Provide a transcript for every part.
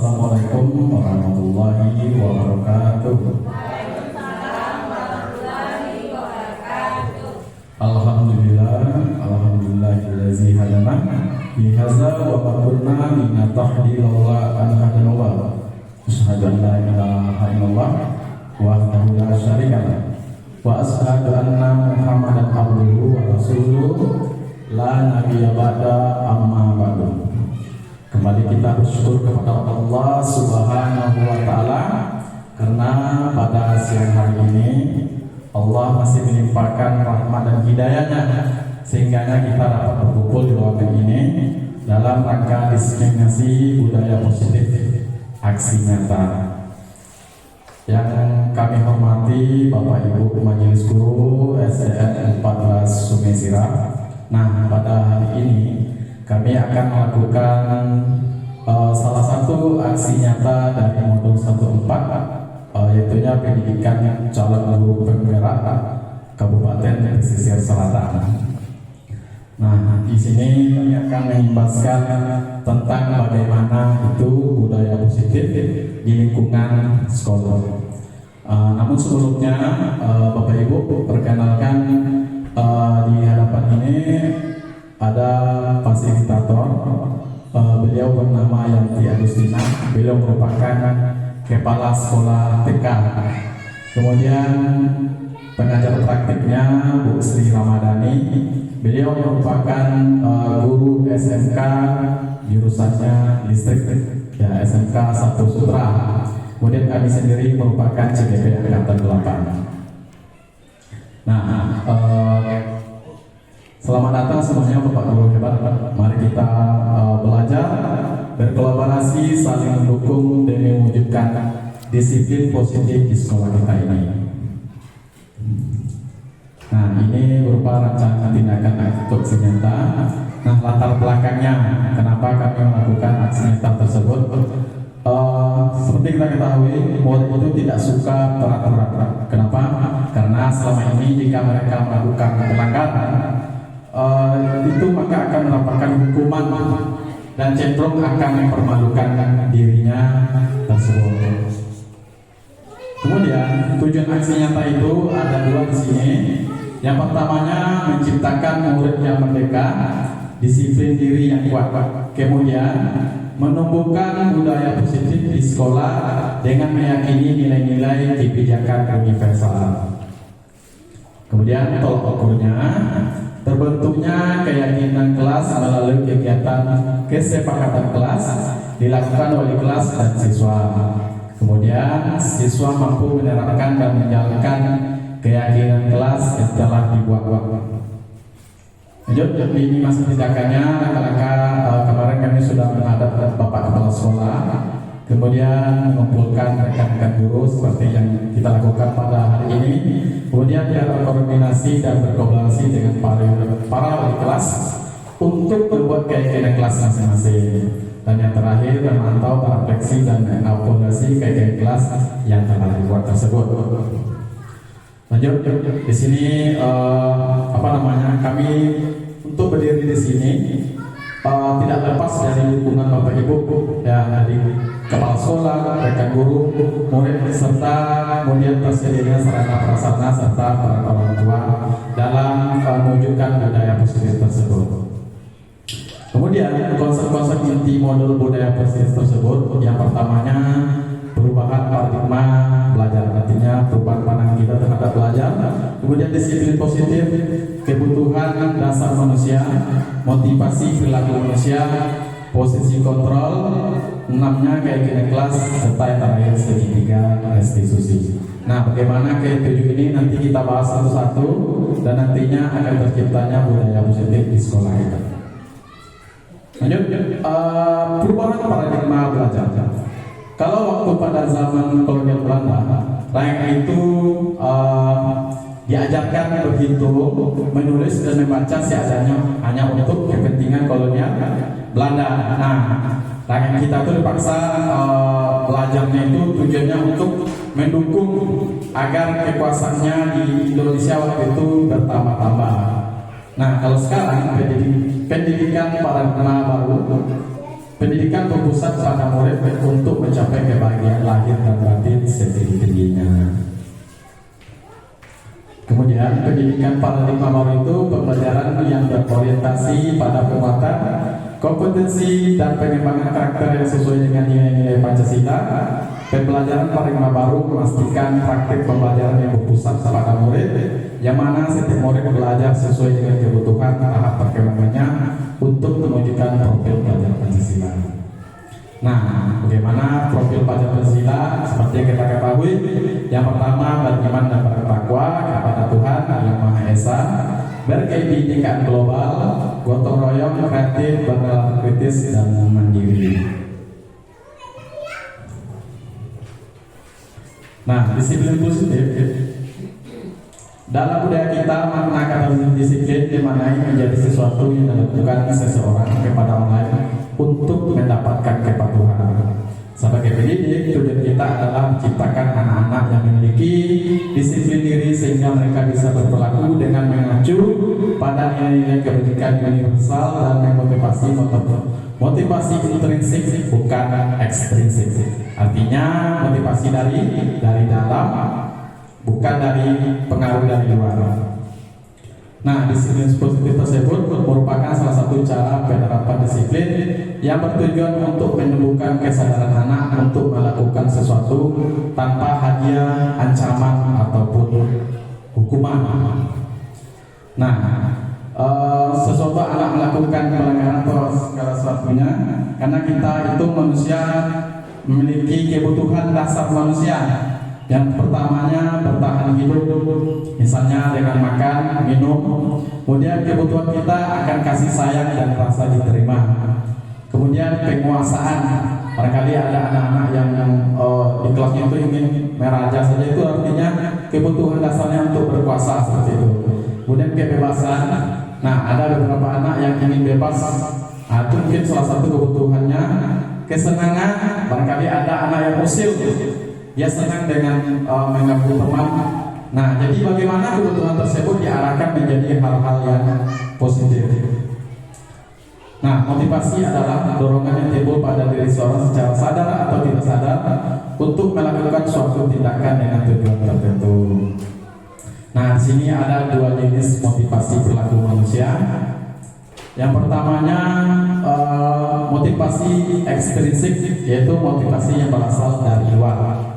Assalamualaikum warahmatullahi wabarakatuh. Alhamdulillahillazi hadana li hadza wa ma kunna linahtadiya laula an hadana. Asyhadu an la ilaha illallah wahdahu la syarika lah wa asyhadu anna Muhammadan abduhu wa rasuluh la nabiyya ba'da amma ba'du. Kembali kita bersyukur kepada Allah Subhanahu wa Ta'ala karena pada siang hari ini Allah masih melimpahkan rahmat dan hidayahnya sehingga kita dapat berkumpul di ruangan ini dalam rangka diseminasi budaya positif aksi nyata. Yang kami hormati Bapak Ibu Majelis Guru SDN 14 Sungai Sirah. Nah, pada hari ini kami akan melakukan salah satu aksi nyata dari modul 14 yaitu pendidikan calon guru penggerak Kabupaten Pesisir Selatan. Nah, di sini kami akan mengimbaskan tentang bagaimana itu budaya positif di lingkungan sekolah. Namun sebelumnya Bapak Ibu perkenalkan di hadapan ini ada fasilitator, beliau bernama Yanti Agustina, beliau merupakan kepala sekolah TK. Kemudian pengajar praktiknya Bu Sri Ramadhani, beliau merupakan guru SMK jurusannya listrik, ya SMK 1 Sutra. Kemudian kami sendiri merupakan CDP Angkatan 8. Nah, selamat datang semuanya Bapak Guru hebat. Mari kita belajar, berkolaborasi, saling mendukung demi mewujudkan disiplin positif di sekolah kita ini. Nah, ini berupa rancangan tindakan aksi nyata. Nah, latar belakangnya kenapa kami melakukan aksi nyata tersebut? Seperti kita ketahui, murid itu tidak suka peraturan. Kenapa? Karena selama ini jika mereka melakukan pelanggaran itu maka akan mendapatkan hukuman dan cenderung akan mempermalukan dirinya tersebut. Kemudian tujuan aksi nyata itu ada dua di sini. Yang pertamanya menciptakan murid yang merdeka, disiplin diri yang kuat. Kemudian menumbuhkan budaya positif di sekolah dengan meyakini nilai-nilai kebijakan universal. Kemudian tolak ukurnya terbentuknya keyakinan kelas melalui kegiatan kesepakatan kelas dilakukan oleh kelas dan siswa. Kemudian siswa mampu menerapkan dan menjalankan keyakinan kelas yang telah dibuat. Lanjut, ini masih tindakannya. Langkah-langkah kemarin kami sudah menghadap Bapak Kepala Sekolah, kemudian mengumpulkan rekan-rekan guru seperti yang kita lakukan pada hari ini. Kemudian dia berkoordinasi dan berkolaborasi dengan para wali kelas untuk membuat keyakinan kelas masing-masing. Dan yang terakhir memantau, refleksi dan mengevaluasi keyakinan kelas yang telah dibuat tersebut. Lanjut, di sini kami untuk berdiri di sini tidak lepas dari dukungan Bapak Ibu ya, dari kepala sekolah, rekan guru, murid serta kemudian tersedianya sarana prasarana serta para orang tua dalam mewujudkan budaya positif tersebut. Kemudian konsep-konsep inti modul budaya positif tersebut yang pertamanya perubahan paradigma belajar, artinya perubahan pandangan kita terhadap belajar. Kemudian disiplin positif, kebutuhan dasar manusia, motivasi perilaku manusia, posisi kontrol, 6-nya keyakinan kelas, serta yang terakhir segitiga restitusi. Nah, bagaimana ke-7 ini nanti kita bahas satu-satu dan nantinya akan terciptanya budaya positif di sekolah kita. Lanjut, perubahan paradigma belajar. Kalau waktu pada zaman kolonial Belanda, rakyat itu diajarkan berhitung, menulis dan membaca seadanya hanya untuk kepentingan kolonial Belanda. Nah, rakyat kita itu dipaksa belajarnya itu tujuannya untuk mendukung agar kekuasaannya di Indonesia waktu itu bertambah-tambah. Nah, kalau sekarang pendidikan paradigma baru Pendidikan berpusat pada murid untuk mencapai kebahagiaan lahir dan batin setinggi-tingginya. Kemudian pendidikan paradigma baru itu pembelajaran yang berorientasi pada penguatan kompetensi dan pengembangan karakter yang sesuai dengan nilai-nilai Pancasila. Pembelajaran paradigma baru memastikan praktik pembelajaran yang berpusat pada murid, yang mana setiap murid belajar sesuai dengan kebutuhan tahap perkembangannya untuk menunjukkan profil pelajar Pancasila. Nah, bagaimana profil pelajar Pancasila? Seperti yang kita ketahui, yang pertama beriman dan bertakwa kepada Tuhan Yang Maha Esa, berkebinekaan global, gotong royong, kreatif, bernalar kritis dan mandiri. Nah, disiplin positif dalam budaya kita makna kata disiplin dimaknai menjadi sesuatu yang dilakukan seseorang kepada orang lain untuk mendapatkan kepatuhan. Sebagai pendidik, tujuan kita adalah menciptakan anak-anak yang memiliki disiplin diri sehingga mereka bisa berperilaku dengan mengacu pada nilai-nilai kebajikan universal dan memotivasi motivasi intrinsik bukan ekstrinsik. Artinya motivasi dari dalam, bukan dari pengaruh dari luar. Nah, disiplin positif tersebut merupakan salah satu cara penerapan disiplin yang bertujuan untuk menumbuhkan kesadaran anak untuk melakukan sesuatu tanpa hadiah, ancaman ataupun hukuman. Nah, sesuatu anak melakukan pelanggaran atau segala sesuatunya karena kita itu manusia memiliki kebutuhan dasar manusia. Yang pertamanya bertahan hidup, misalnya dengan makan, minum. Kemudian kebutuhan kita akan kasih sayang dan rasa diterima. Kemudian penguasaan. Barangkali ada anak-anak yang di kelasnya itu ingin meraja saja, itu artinya kebutuhan dasarnya untuk berkuasa seperti itu. Kemudian kebebasan. Nah, ada beberapa anak yang ingin bebas. Itu mungkin salah satu kebutuhannya. Kesenangan. Barangkali ada anak yang usil. Dia senang dengan mengganggu teman. Nah, jadi bagaimana kebutuhan tersebut diarahkan menjadi hal-hal yang positif. Nah, motivasi adalah dorongan yang timbul pada diri seorang secara sadar atau tidak sadar untuk melakukan suatu tindakan dengan tujuan tertentu. Nah, di sini ada dua jenis motivasi perilaku manusia. Yang pertamanya motivasi ekstrinsik, yaitu motivasi yang berasal dari luar.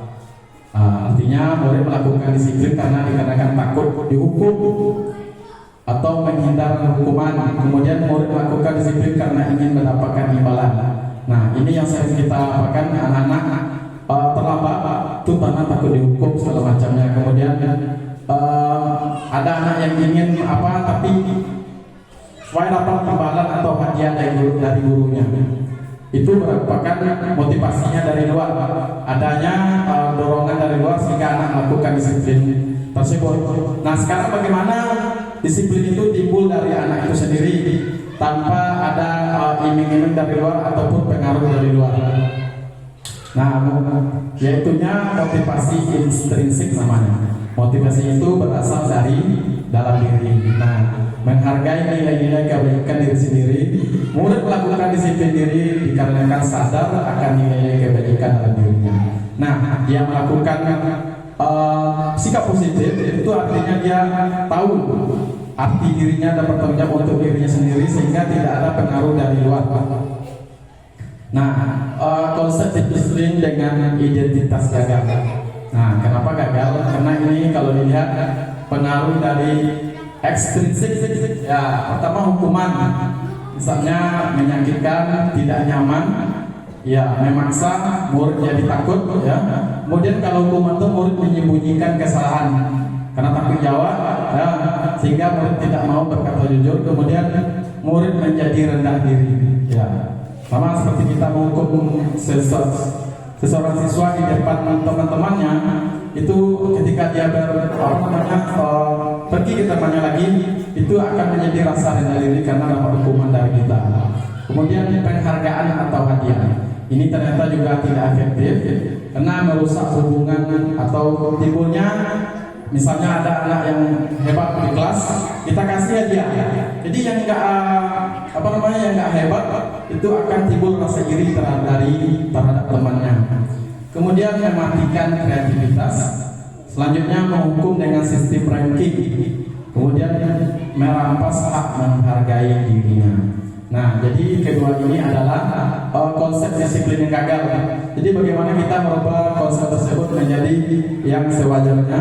Artinya murid melakukan disiplin karena dikarenakan takut dihukum atau menghindar hukuman. Kemudian murid melakukan disiplin karena ingin mendapatkan imbalan. Nah, ini yang sering kita lakukan, anak-anak terlambat itu karena takut dihukum segala macamnya. Kemudian ada anak yang ingin tapi supaya dapat imbalan atau hadiah dari gurunya. Itu merupakan motivasinya dari luar, adanya dorongan dari luar sehingga anak melakukan disiplin tersebut. Nah, sekarang bagaimana disiplin itu timbul dari anak itu sendiri tanpa ada iming-iming dari luar ataupun pengaruh dari luar. Nah, yaitunya motivasi intrinsik namanya. Motivasi itu berasal dari dalam diri. Nah, menghargai nilai-nilai kebaikan diri sendiri. Murid melakukan disiplin diri dikarenakan sadar akan nilai-nilai kebaikan dalam dirinya. Nah, dia melakukan sikap positif itu artinya dia tahu arti dirinya dan bertanggung jawab untuk dirinya sendiri sehingga tidak ada pengaruh dari luar. Nah, konsep disiplin dengan identitas gagal. Nah, kenapa gagal? Karena ini kalau dilihat pengaruh dari ekstrinsik, ya pertama hukuman, misalnya menyakitkan, tidak nyaman, ya memaksa murid jadi takut, ya. Kemudian kalau hukuman itu murid menyembunyikan kesalahan karena takut jawab, ya, sehingga murid tidak mau berkata jujur. Kemudian murid menjadi rendah diri, ya. Sama seperti kita menghukum seseorang siswa di depan teman-temannya, itu ketika dia pergi ke temannya lagi, itu akan menjadi rasa rendah diri karena dapat hukuman dari kita. Kemudian penghargaan atau hadiah, ini ternyata juga tidak efektif karena merusak hubungan atau timbulnya misalnya ada anak yang hebat di kelas, kita kasih hadiah. Jadi yang yang nggak hebat itu akan timbul rasa iri terhadap temannya. Kemudian mematikan kreativitas. Selanjutnya menghukum dengan sistem ranking. Kemudian merampas hak menghargai dirinya. Nah, jadi kedua ini adalah konsep disiplin yang gagal. Jadi bagaimana kita merubah konsep tersebut menjadi yang sewajarnya.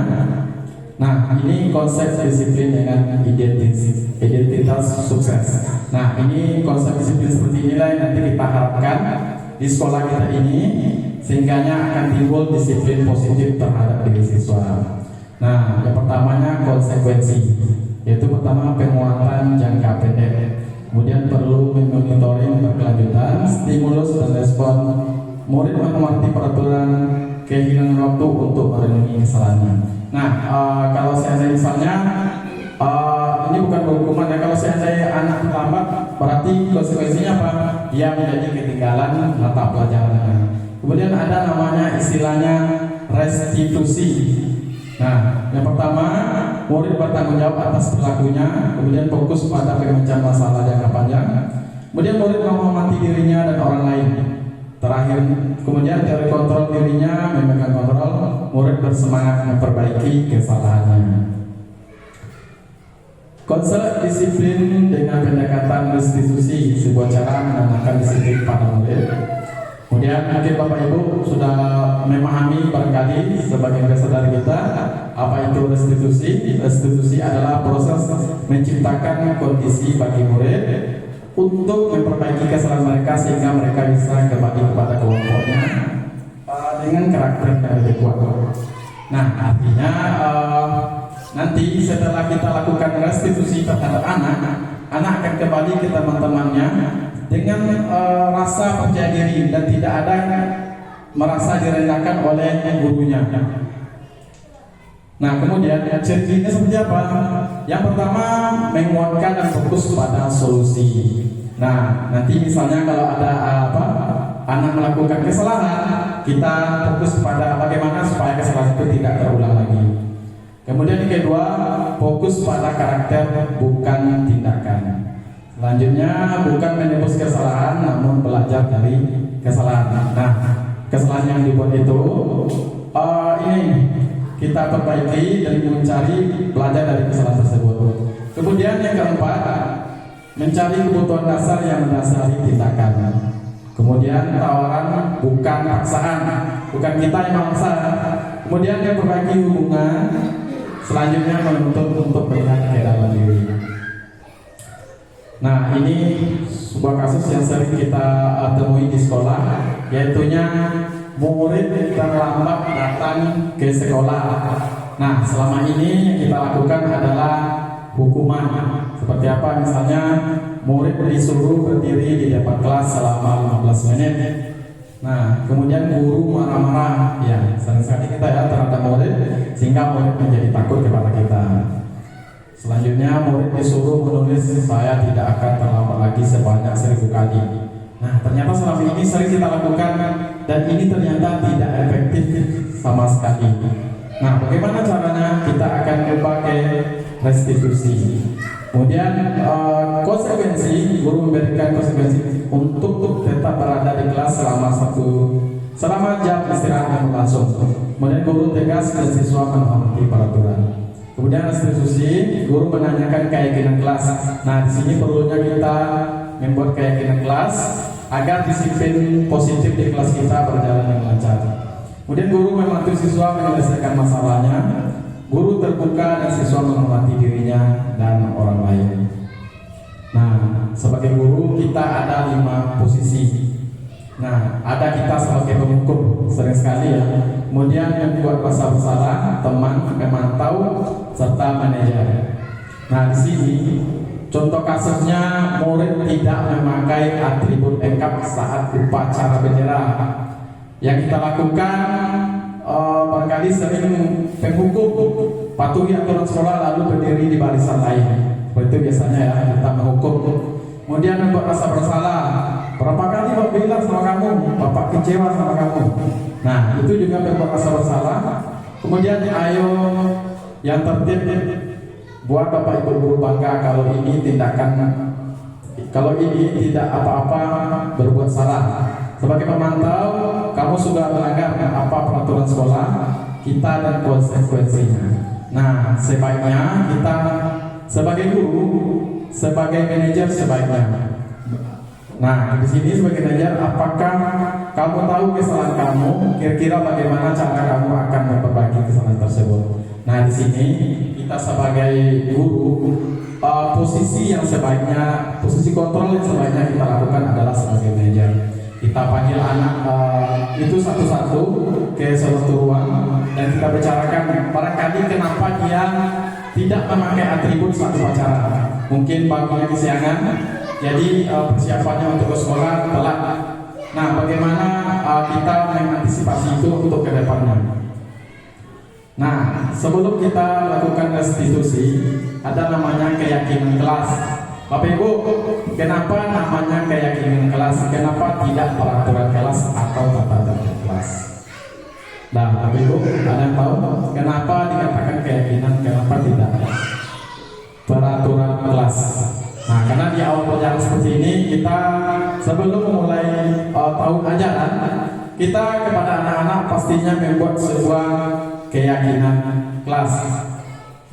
Nah, ini konsep disiplin dengan identitas sukses. Nah, ini konsep disiplin seperti inilah yang nanti kita harapkan di sekolah kita ini, sehingganya akan timbul disiplin positif terhadap diri siswa. Nah, yang pertamanya konsekuensi, yaitu pertama penguatan jangka pendek. Kemudian perlu monitoring berkelanjutan, stimulus dan respon. Murid mengerti peraturan, kehilangan waktu untuk merenungi kesalahannya. Nah, kalau saya misalnya ini bukan hukuman ya, kalau saya anak terlambat, berarti konsekuensinya apa? Dia menjadi ketinggalan mata pelajarannya. Kemudian ada namanya istilahnya restitusi. Nah, yang pertama, murid bertanggung jawab atas perilakunya, kemudian fokus pada pemecahan masalah jangka panjang. Kemudian murid menghormati dirinya dan orang lain. Terakhir, kemudian teori kontrol dirinya, memegang kontrol, murid bersemangat memperbaiki kesalahannya. Konsep disiplin dengan pendekatan restitusi, sebuah cara menanamkan disiplin pada murid. Kemudian mungkin Bapak Ibu sudah memahami barangkali sebagai saudara kita apa itu restitusi. Restitusi adalah proses menciptakan kondisi bagi murid untuk memperbaiki kesalahan mereka sehingga mereka bisa kembali kepada kelompoknya dengan karakter yang lebih kuat. Nah, artinya nanti setelah kita lakukan restitusi terhadap anak akan kembali ke teman-temannya dengan rasa percaya diri dan tidak ada merasa direndahkan oleh gurunya. Nah, kemudian cirinya seperti apa? Yang pertama, menguatkan dan fokus pada solusi. Nah, nanti misalnya kalau ada anak melakukan kesalahan, kita fokus pada bagaimana supaya kesalahan itu tidak terulang lagi. Kemudian yang kedua, fokus pada karakter bukan tindakan. Selanjutnya, bukan menebus kesalahan namun belajar dari kesalahan. Nah, kesalahan yang dibuat itu ini kita perbaiki dan mencari belajar dari kesalahan tersebut. Kemudian yang keempat, mencari kebutuhan dasar yang mendasari tindakan. Kemudian tawaran bukan paksaan, bukan kita yang memaksa. Kemudian yang perbaiki hubungan. Selanjutnya menuntut untuk melihat ke dalam diri. Nah, ini sebuah kasus yang sering kita temui di sekolah, yaitunya murid terlambat datang ke sekolah. Nah, selama ini yang kita lakukan adalah hukuman. Seperti apa? Misalnya murid disuruh berdiri di depan kelas selama 15 menit. Nah, kemudian guru marah-marah, ya sering-sering kita ya terhadap murid, sehingga murid menjadi takut kepada kita. Selanjutnya murid disuruh menulis saya tidak akan terlambat lagi sebanyak 1000 kali. Nah, ternyata selama ini sering kita lakukan dan ini ternyata tidak efektif sama sekali. Nah, bagaimana caranya? Kita akan pakai restitusi. Kemudian konsekuensi, guru memberikan konsekuensi untuk tetap berada di kelas selama jam istirahat yang berlangsung. Kemudian guru tegas dan siswa menghormati peraturan. Kemudian restitusi, guru menanyakan keyakinan kelas. Nah, di sini perlunya kita membuat keyakinan kelas agar disiplin positif di kelas kita berjalan dengan lancar. Kemudian guru membantu siswa menyelesaikan masalahnya. Guru terbuka dan siswa menghormati dirinya dan orang lain. Nah, sebagai guru kita ada 5 posisi. Nah, ada kita sebagai penghukum, sering sekali ya. Kemudian yang membuat rasa bersalah, teman, pemantau, serta manajer. Nah, di sini contoh kasusnya murid tidak memakai atribut lengkap saat upacara bendera. Yang kita lakukan barangkali sering penghukum patuhi aturan sekolah lalu berdiri di barisan lain. Seperti itu biasanya ya kita menghukum. Kemudian membuat rasa bersalah. Berapa kali Bapak bilang sama kamu, Bapak kecewa sama kamu. Nah, itu juga membuat rasa bersalah. Kemudian ayo yang tertib, buat Bapak Ibu guru bangga kalau ini tidak apa-apa berbuat salah. Sebagai pemantau, kamu sudah melanggar apa peraturan sekolah kita dan konsekuensinya. Nah, sebaiknya kita sebagai guru, sebagai manajer sebaiknya. Nah, di sini sebagai manajer, apakah kamu tahu kesalahan kamu? Kira-kira bagaimana cara kamu akan memperbaiki kesalahan tersebut? Nah, di sini kita sebagai guru, posisi kontrol yang sebaiknya kita lakukan adalah sebagai manajer. Kita panggil anak itu satu-satu ke suatu ruang dan kita bicarakan barangkali kenapa dia tidak memakai atribut saat upacara. Mungkin bangunnya kesiangan, jadi persiapannya untuk ke sekolah telat. Nah, bagaimana kita mengantisipasi itu untuk ke depannya? Nah, sebelum kita lakukan restitusi, ada namanya keyakinan kelas. Bapak Ibu, kenapa namanya keyakinan kelas? Kenapa tidak peraturan kelas atau tata tertib kelas? Nah, Bapak Ibu, ada yang tahu kenapa dikatakan keyakinan, kenapa tidak peraturan kelas? Nah, karena di awal pelajaran seperti ini, kita sebelum memulai tahun ajaran, kita kepada anak-anak pastinya membuat sebuah keyakinan kelas.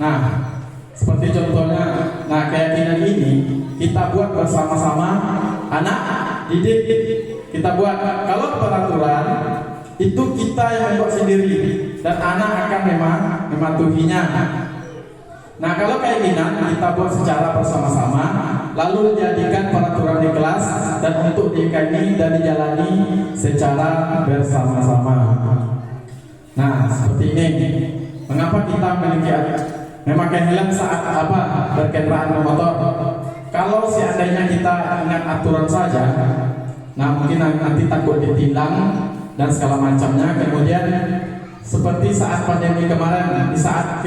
Nah, seperti contohnya, keyakinan ini kita buat bersama-sama anak didik. Kita buat, kalau peraturan itu kita yang membuat sendiri dan anak akan mematuhinya. Nah, kalau keyakinan kita buat secara bersama-sama, lalu dijadikan peraturan di kelas dan untuk diikaini dan dijalani secara bersama-sama. Nah, seperti ini. Mengapa kita memakai helm saat berkendaraan bermotor? Kalau seandainya kita ingat aturan saja, nah mungkin nanti takut ditilang dan segala macamnya. Kemudian seperti saat pandemi kemarin, di saat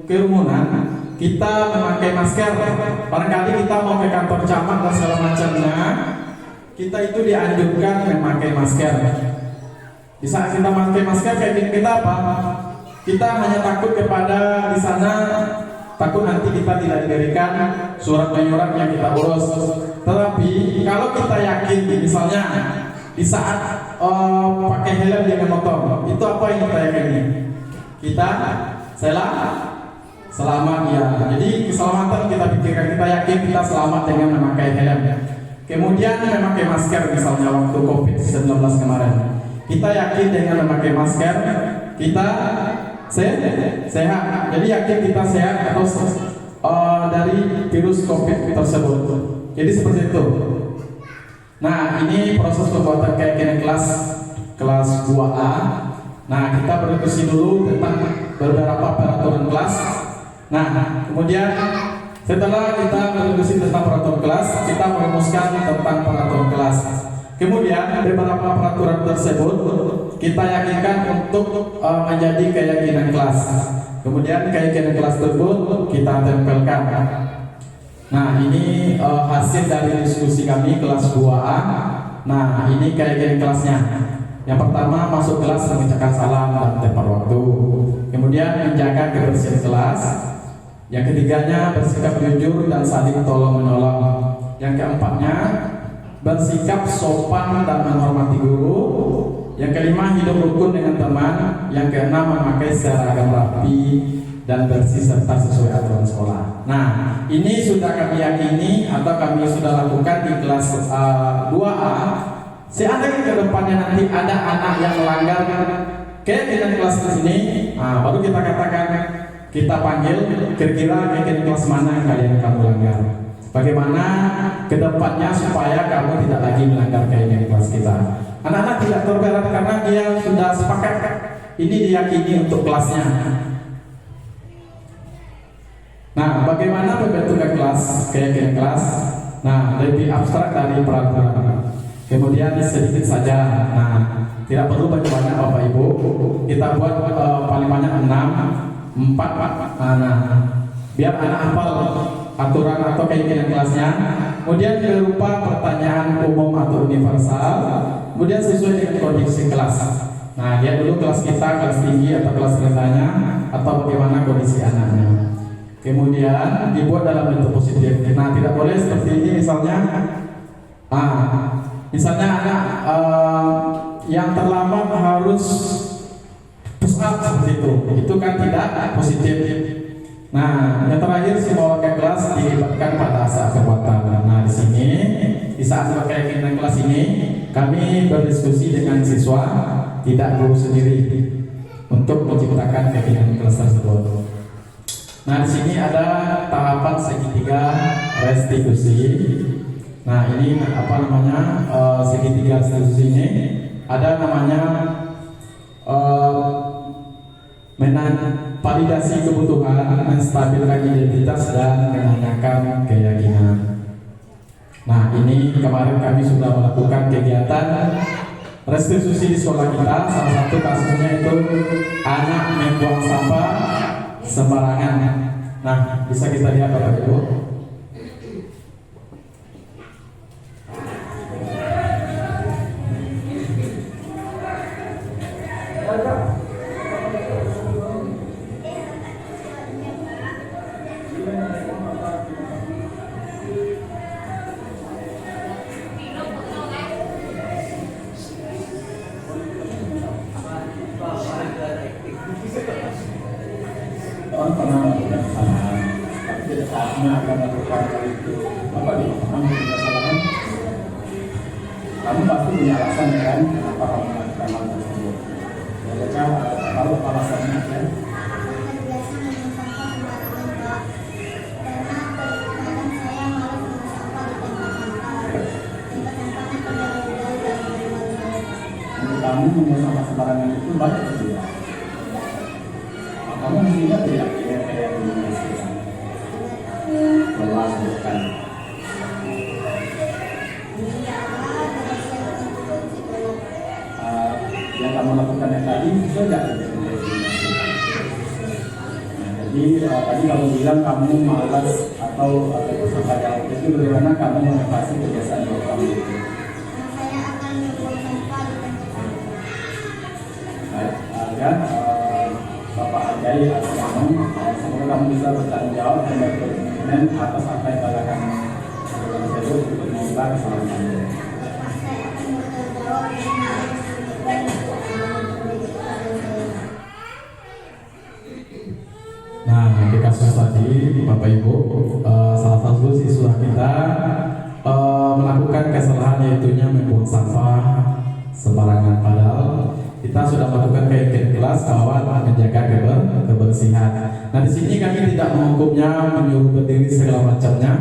kerumunan, kita memakai masker. Barangkali kita mau ke kantor camat dan segala macamnya, kita itu dianjurkan memakai masker. Di saat kita memakai masker, kayak kita apa? Kita hanya takut kepada di sana, takut nanti kita tidak diberikan surat menyurat yang kita urus. Tetapi kalau kita yakin, misalnya di saat pakai helm di motor, itu apa yang kita yakini? Kita selamat ya. Jadi keselamatan kita pikirkan, kita yakin kita selamat dengan memakai helm. Kemudian memakai masker, misalnya waktu COVID-19 kemarin, kita yakin dengan memakai masker kita sehat. Jadi yakin kita sehat atau dari virus COVID tersebut. Jadi seperti itu. Nah, ini proses pembuatan keyakinan kelas 2A. Nah, kita berdiskusi dulu tentang beberapa peraturan kelas. Nah, kemudian setelah kita berdiskusi tentang peraturan kelas, kita merumuskan tentang peraturan kelas. Kemudian beberapa peraturan tersebut kita yakinkan untuk menjadi keyakinan kelas. Kemudian keyakinan kelas tersebut kita tempelkan. Nah, ini hasil dari diskusi kami kelas 2A. Nah, ini keyakinan kelasnya. Yang pertama, masuk kelas mengucapkan salam dan tepat waktu. Kemudian menjaga kebersihan kelas. Yang ketiganya, bersikap jujur dan saling tolong menolong. Yang keempatnya, bersikap sopan dan menghormati guru. Yang kelima, hidup rukun dengan teman. Yang keenam, memakai seragam rapi dan bersih serta sesuai aturan sekolah. Nah, ini sudah kami yakini atau kami sudah lakukan di kelas 2A. Seandainya ke depannya nanti ada anak yang melanggar keyakinan kelas di sini, baru kita katakan, kita panggil, kira-kira keyakinan kelas mana yang kalian kamu langgar. Bagaimana ke depannya supaya kamu tidak lagi melanggar keyakinan kelas kita. Anak-anak tidak terberat karena dia sudah sepakat ini diyakini untuk kelasnya. Nah, bagaimana pembentukan kelas, keyakinan kelas? Nah, lebih abstrak dari peraturan. Kemudian sedikit saja. Nah, tidak perlu banyak-banyak Bapak Ibu. Kita buat paling banyak 6, 4. Nah, biar anak hafal aturan atau keyakinan kelasnya. Kemudian berupa pertanyaan umum atau universal. Kemudian sesuai dengan kondisi kelas. Nah, lihat dulu kelas kita, kelas tinggi atau kelas rendahnya, atau bagaimana kondisi anaknya. Kemudian dibuat dalam bentuk positif. Nah, tidak boleh seperti ini misalnya. Misalnya anak yang terlambat harus push up seperti itu kan tidak positif. Nah, yang terakhir semua wakil kelas dilibatkan pada saat kekuatan. Nah, di sini di saat keyakinan kelas ini kami berdiskusi dengan siswa, tidak guru sendiri, untuk menciptakan keyakinan kelas tersebut. Nah, di sini ada tahapan segitiga restitusi. Nah, ini apa namanya segitiga restitusi ini ada namanya validasi kebutuhan, menstabilkan identitas dan menanyakan keyakinan. Nah, ini kemarin kami sudah melakukan kegiatan restitusi di sekolah kita. Salah satu kasusnya itu anak membuang sampah sembarangan. Nah, bisa kita lihat Bapak Ibu. Orang pernah melakukan kesalahan, tapi tidak saatnya akan melakukan hal itu. Bapak dipaham kesalahan? Kamu pasti punya alasan ya kan, kenapa kamu melakukan hal tersebut. Mereka tahu apa alasannya kan? Kamu membuang sampah sembarangan itu banyak atau tidak? Kamu mestinya tidak kayak dunia sekarang. Kelas bukan. Yang kamu lakukan yang tadi bisa tidak? Jadi tadi kamu bilang kamu malas atau sampai jauh. Jadi bagaimana kamu mengatasi kebiasaan kamu itu? Dan Bapak hargai atas kamu, semoga kamu bisa bertanggung jawab dan berkomitmen atas apa yang katakan tersebut untuk mengubah kesalahan kamu. Nah, di kasus tadi Bapak Ibu, salah satu siswa kita melakukan kesalahan yaitunya membuang sampah sembarangan, padahal kita sudah melakukan keyakinan kelas bahwa menjaga kebersihan. Nah, di sini kami tidak menghukumnya, menyuruh berdiri segala macamnya,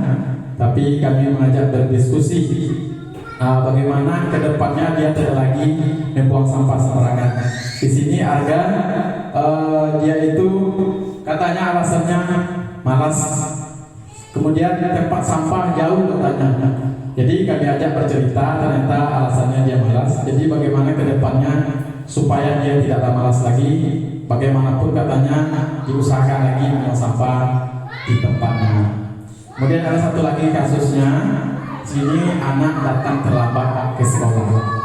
tapi kami mengajak berdiskusi bagaimana kedepannya dia tidak lagi membuang sampah sembarangan. Di sini harga dia itu katanya alasannya malas, kemudian tempat sampah jauh katanya. Jadi kami ajak bercerita, ternyata alasannya dia malas. Jadi bagaimana kedepannya supaya dia tidak malas lagi, bagaimanapun katanya diusahakan lagi membuang sampah di tempatnya. Kemudian ada satu lagi kasusnya, sini anak datang terlambat ke sekolah.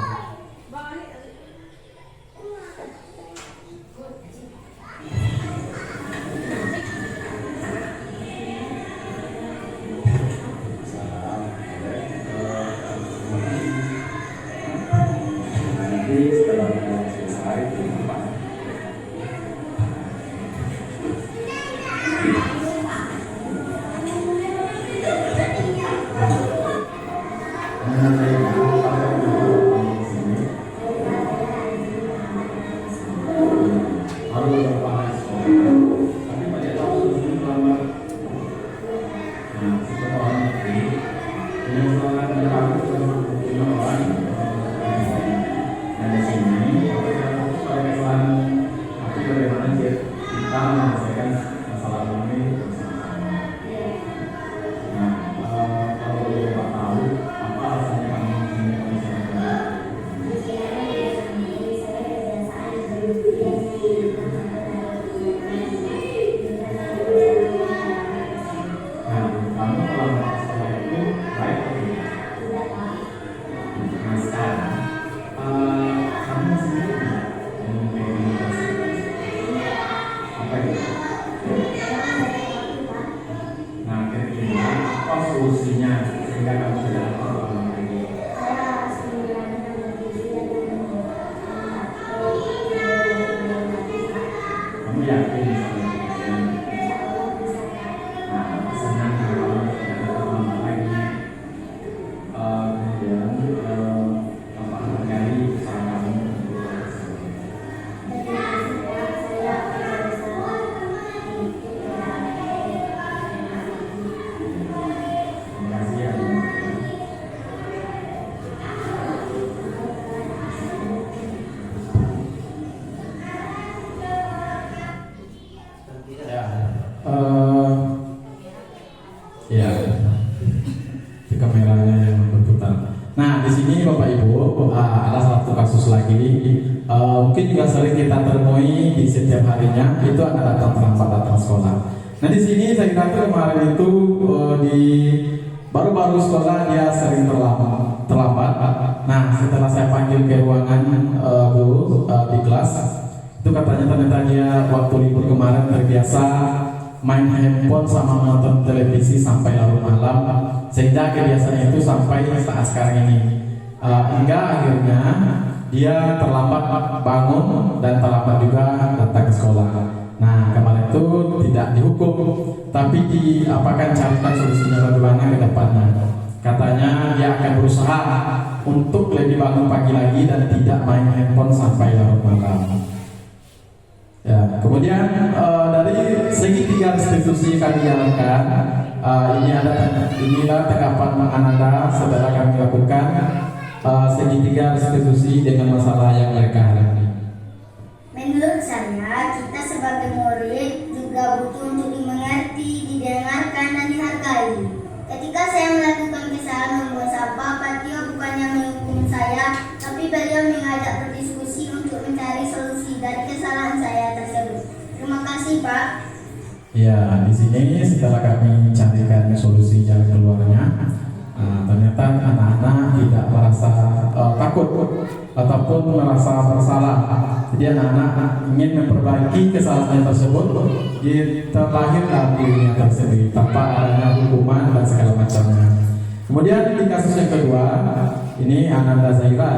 ada satu kasus lagi, mungkin juga sering kita temui di setiap harinya, itu anak datang terlambat datang sekolah. Nah di sini saya kira kemarin itu di baru-baru sekolah dia sering terlambat. Nah setelah saya panggil ke ruangan guru di kelas, itu katanya ternyata dia waktu libur kemarin terbiasa main handphone sama menonton televisi sampai larut malam, sehingga kebiasaan itu sampai saat sekarang ini, hingga akhirnya dia terlambat bangun dan terlambat juga datang ke sekolah. Nah kemarin itu tidak dihukum, tapi diapakan carikan solusinya bagaimana ke depannya. Katanya dia akan berusaha untuk lebih bangun pagi lagi dan tidak main handphone sampai larut malam. Ya, kemudian dari segitiga restitusi kami jalankan, inilah tanggapan Ananda setelah kami lakukan segitiga restitusi dengan masalah yang mereka hadapi. Menurut saya, kita sebagai murid juga butuh untuk dimengerti, didengarkan dan dihargai. Ketika saya melakukan kesalahan membuang sampah, Pak Tio bukannya menghukum saya, tapi beliau mengajak berdiskusi untuk mencari solusi dari kesalahan saya tersebut. Terima kasih, Pak. Ya, di sini setelah kami carikan solusi jalan keluarnya, ternyata anak-anak tidak merasa takut ataupun merasa bersalah. Jadi anak-anak ingin memperbaiki kesalahan tersebut, terlahir dari dirinya tersendiri tanpa adanya hukuman dan segala macamnya. Kemudian di kasus yang kedua, ini Ananda Zaira.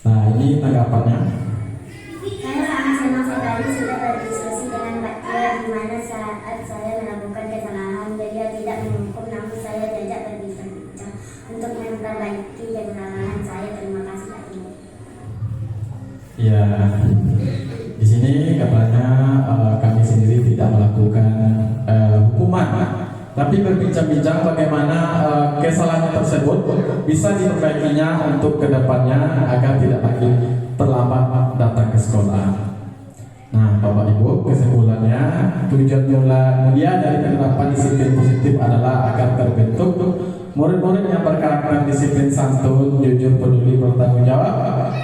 Nah ini tanggapannya. Saya sangat senang sekali sudah berdiskusi dengan Pak Tio, di mana saat saya melakukan kesalahan, beliau tidak menghukum, namun saya diajak berbincang untuk memperbaiki kesalahan saya. Terima kasih, Pak Tio. Ya, di sini katanya kami sendiri tidak melakukan hukuman, tapi berbincang-bincang bagaimana kesalahan tersebut bisa diperbaikinya untuk kedepannya agar tidak lagi terlambat datang ke sekolah. Nah, Bapak Ibu, kesimpulannya tujuan mulia dari penerapan disiplin positif adalah agar terbentuk murid-murid yang berkarakter disiplin, santun, jujur, peduli, bertanggung jawab,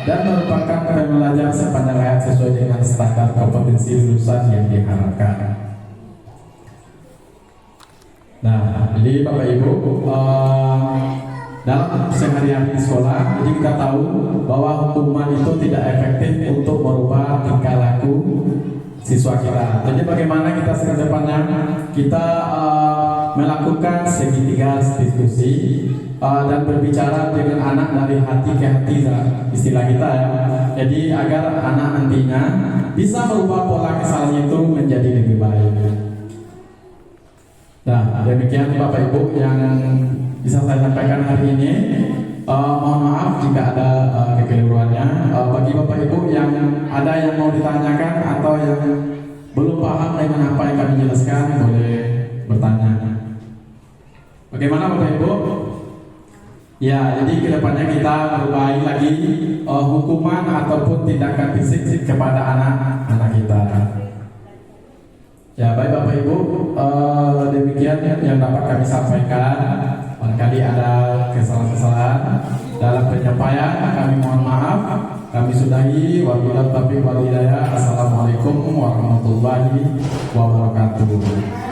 dan merupakan pembelajar sepanjang hayat sesuai dengan standar kompetensi lulusan yang diharapkan. Nah, jadi Bapak Ibu, dalam sehari-hari di sekolah, jadi kita tahu bahwa hukuman itu tidak efektif untuk merubah tingkah laku siswa kita. Jadi bagaimana kita ke depannya kita melakukan segitiga restitusi dan berbicara dengan anak dari hati ke hati, istilah kita ya. Jadi agar anak nantinya bisa merubah pola kesalahan itu menjadi lebih baik. Nah, demikian Bapak Ibu yang bisa saya sampaikan hari ini. Mohon maaf jika ada kekeliruannya. Bagi Bapak Ibu yang ada yang mau ditanyakan atau yang belum paham dengan apa yang kami jelaskan, boleh bertanya. Bagaimana Bapak Ibu? Ya, jadi kedepannya kita berbaik lagi hukuman ataupun tindakan fisik kepada anak-anak kita. Ya, baik Bapak Ibu, demikian yang dapat kami sampaikan. Barangkali ada kesalahan-kesalahan dalam penyampaian, kami mohon maaf. Kami sudahi. Wabillahi taufiq wal hidayah. Assalamualaikum warahmatullahi wabarakatuh.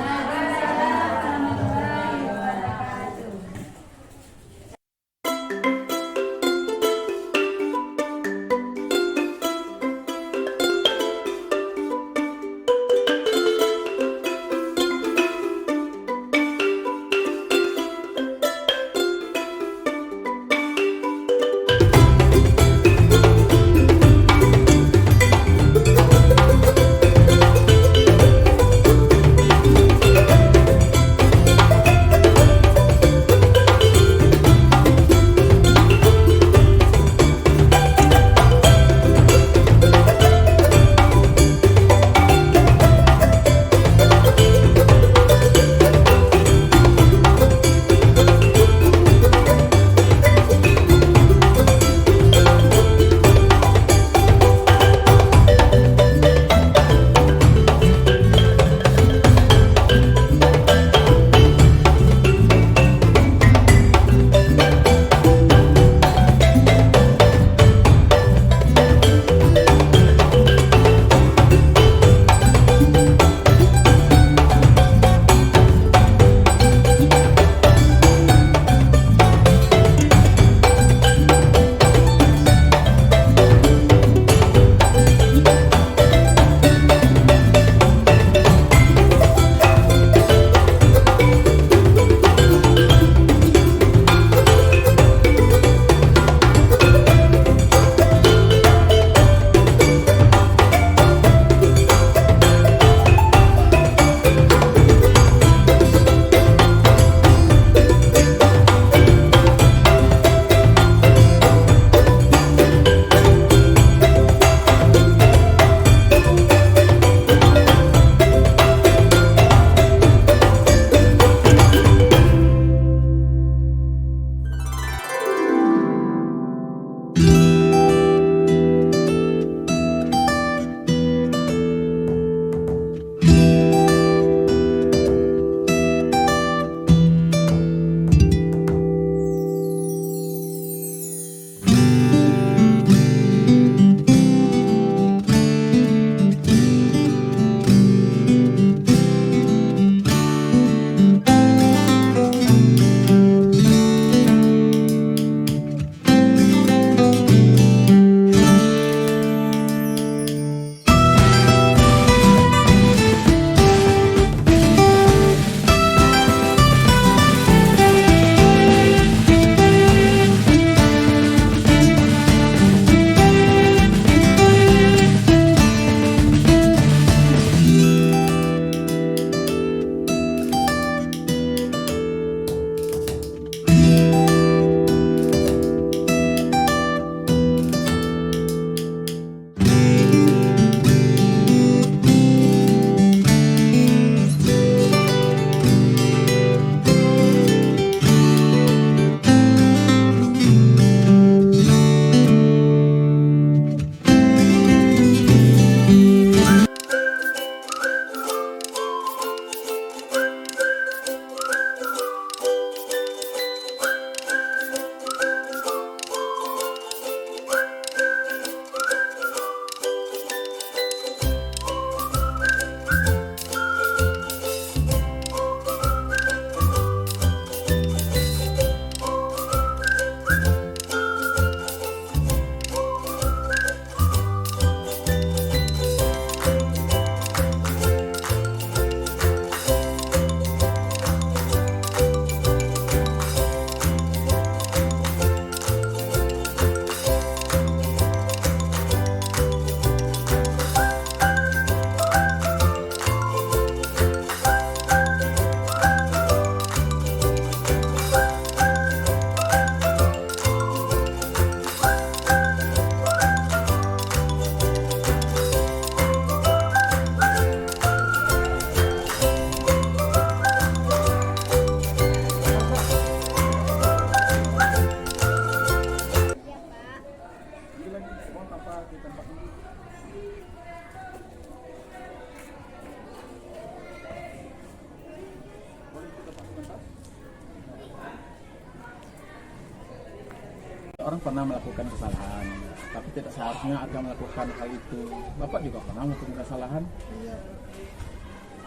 orang pernah melakukan kesalahan, tapi tidak seharusnya Arga melakukan hal itu. Bapak juga pernah melakukan kesalahan. Iya.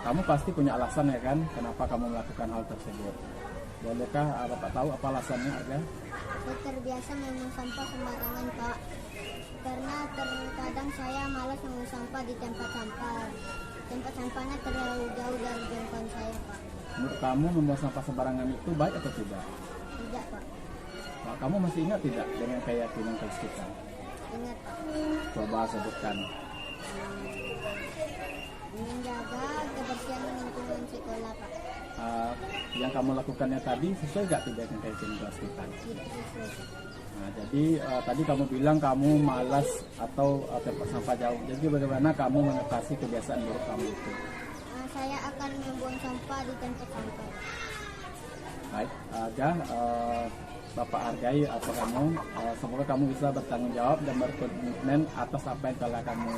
Kamu pasti punya alasan ya kan, kenapa kamu melakukan hal tersebut. Bolehkah Bapak tahu apa alasannya, Arga? Saya terbiasa membuang sampah sembarangan, Pak. Karena terkadang saya malas membuang sampah di tempat sampah. Tempat sampahnya terlalu jauh dari jangkauan saya, Pak. Menurut kamu membuang sampah sembarangan itu baik atau tidak? Tidak, Pak. Nah, kamu masih ingat tidak dengan keyakinan kelas kita? Ingat, Pak. Coba sebutkan. Menjaga kebersihan lingkungan sekolah, Pak. Yang kamu lakukannya tadi sesuai gak tidak dengan keyakinan kelas kita? Tidak sesuai, Pak. Nah, jadi tadi kamu bilang kamu malas atau tempat sampah jauh. Jadi bagaimana kamu mengatasi kebiasaan buruk kamu itu? Saya akan membuang sampah di tempat sampah. Baik, Arga, Bapak hargai apa kamu. Semoga kamu bisa bertanggung jawab dan berkomitmen atas apa yang telah kamu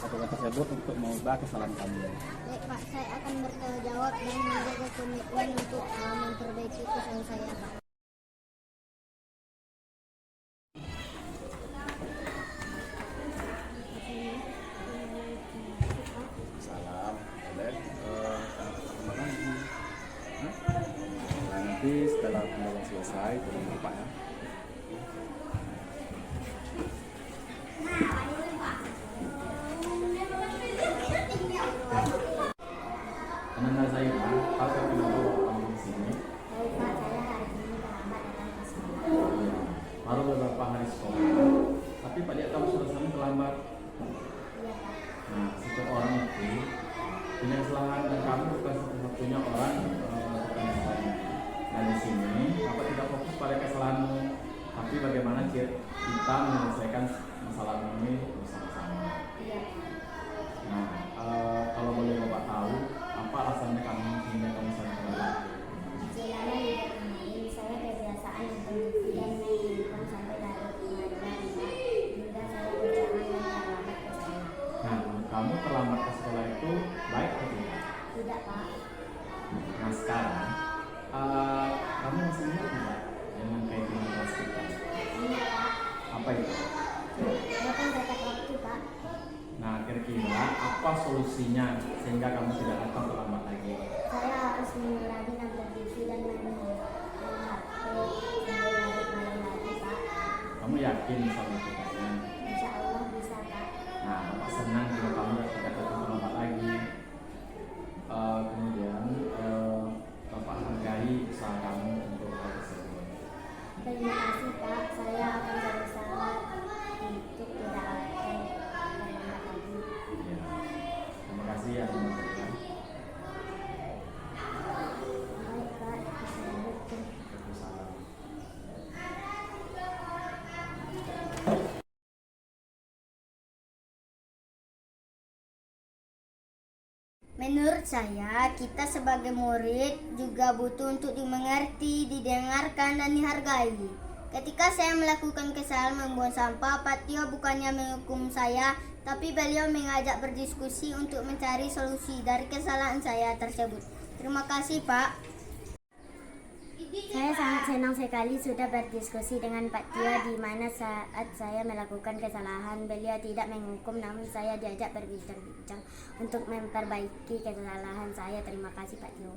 lakukan tersebut untuk mengubah kesalahan kamu. Baik, Pak, saya akan bertanggung jawab dan menjaga komitmen untuk memperbaiki kesalahan saya, Pak. Salam, boleh. Kemana lagi? Nah, nanti setelah pembahasan selesai, turun Bapak ya. Kenapa saya Pak? Tahu kan kenapa Bapak kamu di sini? Baik, Pak, saya hari ini terlambat datang ke sekolah. Iya. Baru beberapa hari sekolah. Tapi Pak Dia kamu sudah sampai terlambat. Iya, Pak. Nah, setiap orang itu punya kesalahan dan kamu bukan satu-satunya orang melakukan kesalahan. Dan di sini Bapak tidak fokus pada kesalahanmu, tapi bagaimana kita menyelesaikan masalah ini bersama-sama. Iya. Nah, kalau boleh Bapak tahu, apa alasannya kamu sehingga kamu sangat terlambat? Selama liburan kemarin, saya kebiasaan nonton TV dan main handphone sampai larut kemalaman, Pak. Hingga saya berjalan dan terlambat ke sekolah. Nah, kamu terlambat ke sekolah itu baik atau tidak? Tidak, Pak. Nah, sekarang kamu masih ingat tidak dengan kaitan kelas kita? Ingat, Pak. Apa itu? Datang tepat waktu, Pak. Nah, kira-kira apa solusinya sehingga kamu tidak datang terlambat lagi? Saya harus mengurangi nonton TV dan main HP sampai larut malam lagi, Pak. Kamu yakin bisa melakukannya? Insya Allah bisa, Pak. Nah, Bapak senang jika kamu tidak datang terlambat lagi. Kemudian Bapak hargai usaha kamu untuk hal tersebut. Terima kasih, Pak. Saya akan berusaha untuk tidak akan terlambat lagi. Ya. Terima kasih ya teman-teman. Baik, Pak. Assalamualaikum. Waalaikumsalam. Menurut saya, kita sebagai murid juga butuh untuk dimengerti, didengarkan, dan dihargai. Ketika saya melakukan kesalahan membuang sampah, Pak Tio bukannya menghukum saya, tapi beliau mengajak berdiskusi untuk mencari solusi dari kesalahan saya tersebut. Terima kasih, Pak. Saya sangat senang sekali sudah berdiskusi dengan Pak Tio di mana saat saya melakukan kesalahan, beliau tidak menghukum, namun saya diajak berbincang-bincang untuk memperbaiki kesalahan saya. Terima kasih, Pak Tio.